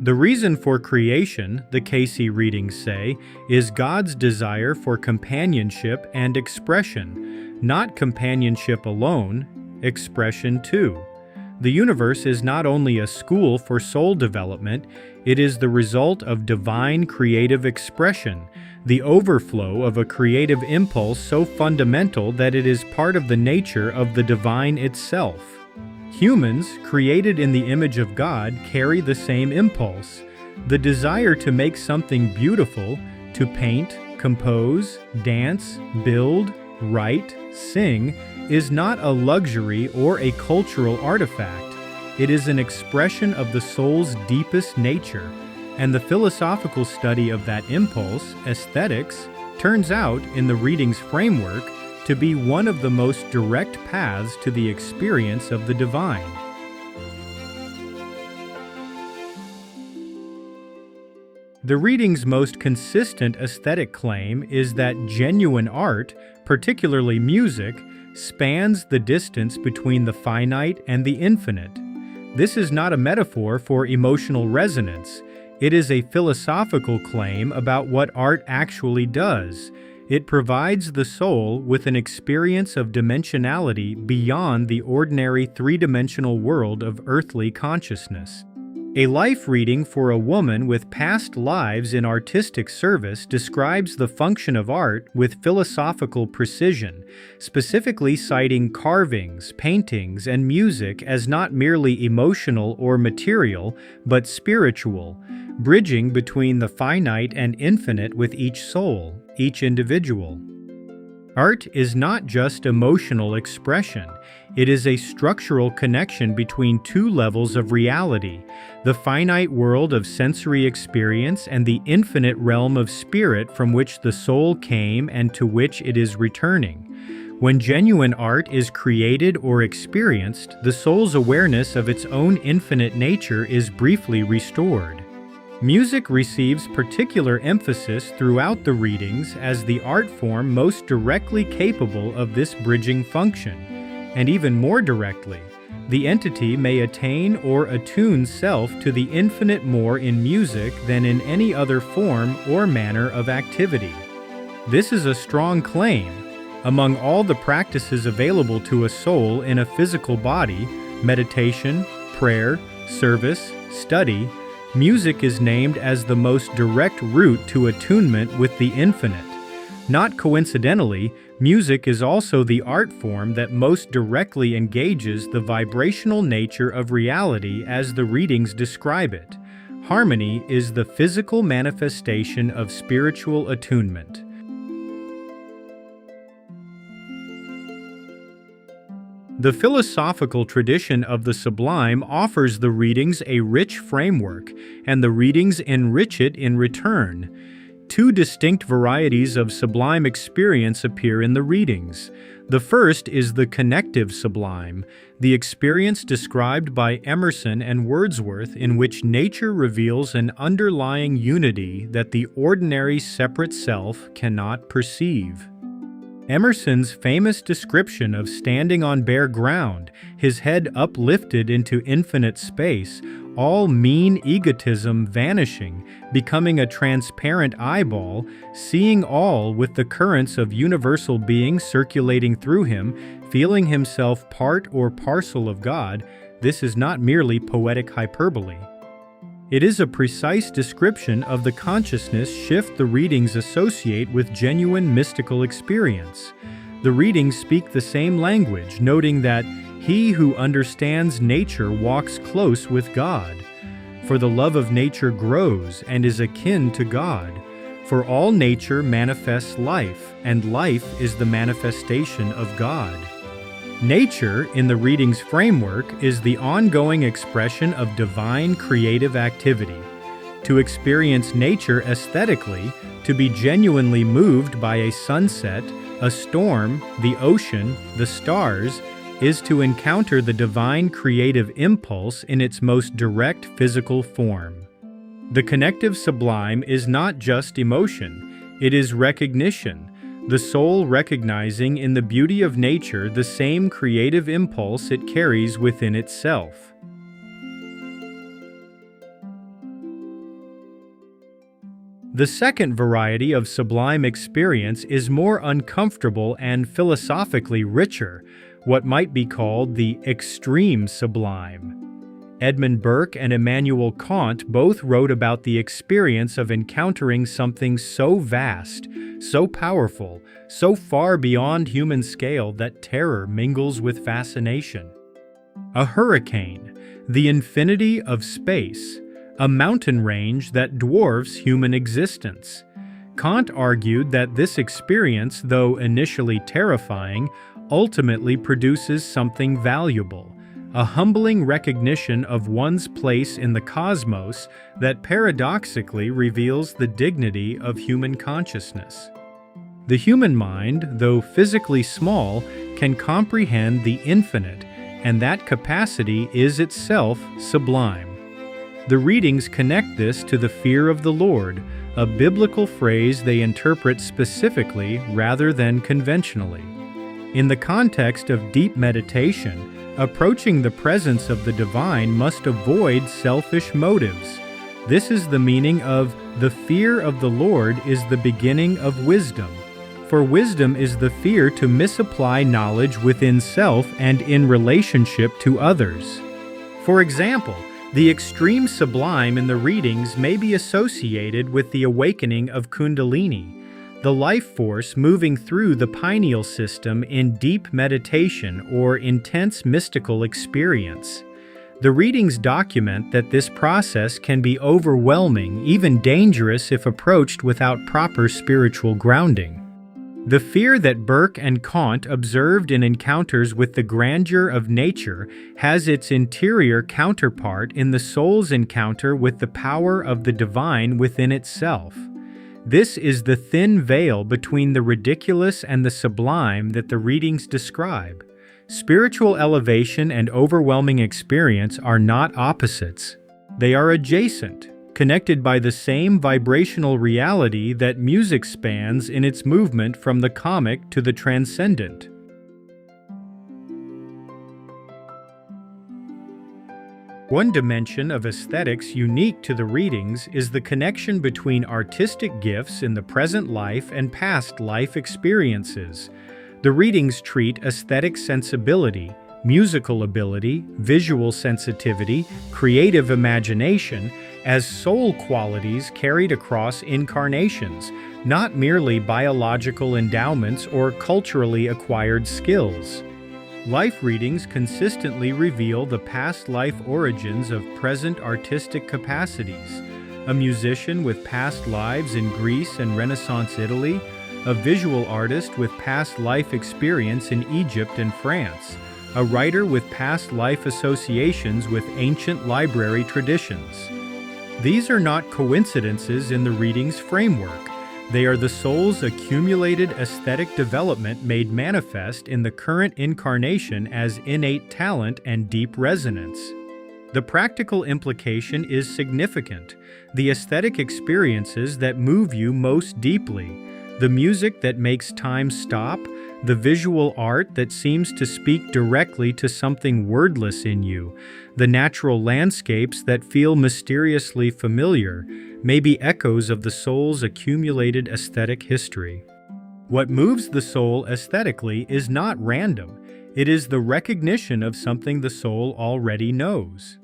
The reason for creation, the Cayce Readings say, is God's desire for companionship and expression, not companionship alone, expression too. The universe is not only a school for soul development, it is the result of divine creative expression, the overflow of a creative impulse so fundamental that it is part of the nature of the divine itself. Humans, created in the image of God, carry the same impulse. The desire to make something beautiful, to paint, compose, dance, build, write, sing, is not a luxury or a cultural artifact. It is an expression of the soul's deepest nature, and the philosophical study of that impulse, aesthetics, turns out, in the readings framework, to be one of the most direct paths to the experience of the divine. The reading's most consistent aesthetic claim is that genuine art, particularly music, spans the distance between the finite and the infinite. This is not a metaphor for emotional resonance. It is a philosophical claim about what art actually does. It provides the soul with an experience of dimensionality beyond the ordinary three-dimensional world of earthly consciousness. A life reading for a woman with past lives in artistic service describes the function of art with philosophical precision, specifically citing carvings, paintings, and music as not merely emotional or material, but spiritual, bridging between the finite and infinite with each soul, each individual. Art is not just emotional expression. It is a structural connection between two levels of reality, the finite world of sensory experience and the infinite realm of spirit from which the soul came and to which it is returning. When genuine art is created or experienced, the soul's awareness of its own infinite nature is briefly restored. Music receives particular emphasis throughout the readings as the art form most directly capable of this bridging function, and even more directly, the entity may attain or attune self to the infinite more in music than in any other form or manner of activity. This is a strong claim. Among all the practices available to a soul in a physical body, meditation, prayer, service, study, music is named as the most direct route to attunement with the infinite. Not coincidentally, music is also the art form that most directly engages the vibrational nature of reality as the readings describe it. Harmony is the physical manifestation of spiritual attunement. The philosophical tradition of the sublime offers the readings a rich framework, and the readings enrich it in return. Two distinct varieties of sublime experience appear in the readings. The first is the Connective Sublime, the experience described by Emerson and Wordsworth in which nature reveals an underlying unity that the ordinary separate self cannot perceive. Emerson's famous description of standing on bare ground, his head uplifted into infinite space, all mean egotism vanishing, becoming a transparent eyeball, seeing all with the currents of universal being circulating through him, feeling himself part or parcel of God, this is not merely poetic hyperbole. It is a precise description of the consciousness shift the readings associate with genuine mystical experience. The readings speak the same language, noting that he who understands nature walks close with God. For the love of nature grows and is akin to God. For all nature manifests life, and life is the manifestation of God. Nature, in the readings framework, is the ongoing expression of divine creative activity. To experience nature aesthetically, to be genuinely moved by a sunset, a storm, the ocean, the stars, is to encounter the divine creative impulse in its most direct physical form. The Connective Sublime is not just emotion, it is recognition, the soul recognizing in the beauty of nature the same creative impulse it carries within itself. The second variety of sublime experience is more uncomfortable and philosophically richer, what might be called the extreme sublime. Edmund Burke and Immanuel Kant both wrote about the experience of encountering something so vast, so powerful, so far beyond human scale that terror mingles with fascination. A hurricane, the infinity of space, a mountain range that dwarfs human existence. Kant argued that this experience, though initially terrifying, ultimately produces something valuable, a humbling recognition of one's place in the cosmos that paradoxically reveals the dignity of human consciousness. The human mind, though physically small, can comprehend the infinite, and that capacity is itself sublime. The readings connect this to the fear of the Lord, a biblical phrase they interpret specifically rather than conventionally. In the context of deep meditation, approaching the presence of the divine must avoid selfish motives. This is the meaning of "the fear of the Lord is the beginning of wisdom." For wisdom is the fear to misapply knowledge within self and in relationship to others. For example, the extreme sublime in the readings may be associated with the awakening of Kundalini, the life force moving through the pineal system in deep meditation or intense mystical experience. The readings document that this process can be overwhelming, even dangerous if approached without proper spiritual grounding. The fear that Burke and Kant observed in encounters with the grandeur of nature has its interior counterpart in the soul's encounter with the power of the divine within itself. This is the thin veil between the ridiculous and the sublime that the readings describe. Spiritual elevation and overwhelming experience are not opposites. They are adjacent, connected by the same vibrational reality that music spans in its movement from the comic to the transcendent. One dimension of aesthetics unique to the readings is the connection between artistic gifts in the present life and past life experiences. The readings treat aesthetic sensibility, musical ability, visual sensitivity, creative imagination as soul qualities carried across incarnations, not merely biological endowments or culturally acquired skills. Life readings consistently reveal the past life origins of present artistic capacities. A musician with past lives in Greece and Renaissance Italy, a visual artist with past life experience in Egypt and France, a writer with past life associations with ancient library traditions. These are not coincidences in the reading's framework. They are the soul's accumulated aesthetic development made manifest in the current incarnation as innate talent and deep resonance. The practical implication is significant. The aesthetic experiences that move you most deeply, the music that makes time stop, the visual art that seems to speak directly to something wordless in you, the natural landscapes that feel mysteriously familiar, may be echoes of the soul's accumulated aesthetic history. What moves the soul aesthetically is not random. It is the recognition of something the soul already knows.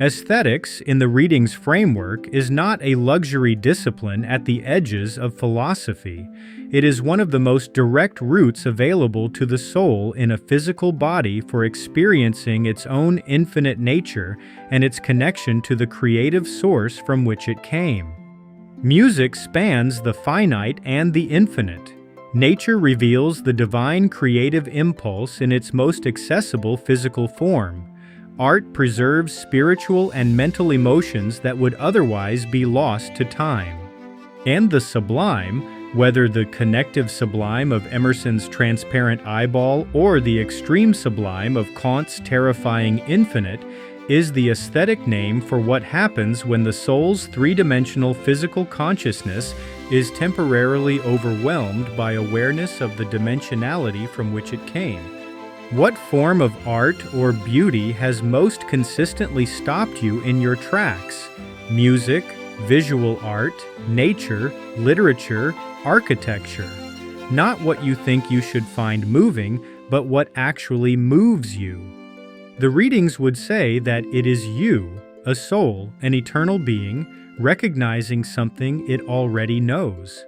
Aesthetics, in the reading's framework, is not a luxury discipline at the edges of philosophy. It is one of the most direct routes available to the soul in a physical body for experiencing its own infinite nature and its connection to the creative source from which it came. Music spans the finite and the infinite. Nature reveals the divine creative impulse in its most accessible physical form. Art preserves spiritual and mental emotions that would otherwise be lost to time. And the sublime, whether the connective sublime of Emerson's transparent eyeball or the extreme sublime of Kant's terrifying infinite, is the aesthetic name for what happens when the soul's three-dimensional physical consciousness is temporarily overwhelmed by awareness of the dimensionality from which it came. What form of art or beauty has most consistently stopped you in your tracks? Music, visual art, nature, literature, architecture. Not what you think you should find moving, but what actually moves you. The readings would say that it is you, a soul, an eternal being, recognizing something it already knows.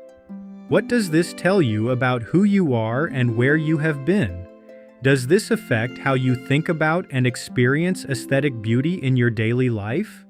What does this tell you about who you are and where you have been? Does this affect how you think about and experience aesthetic beauty in your daily life?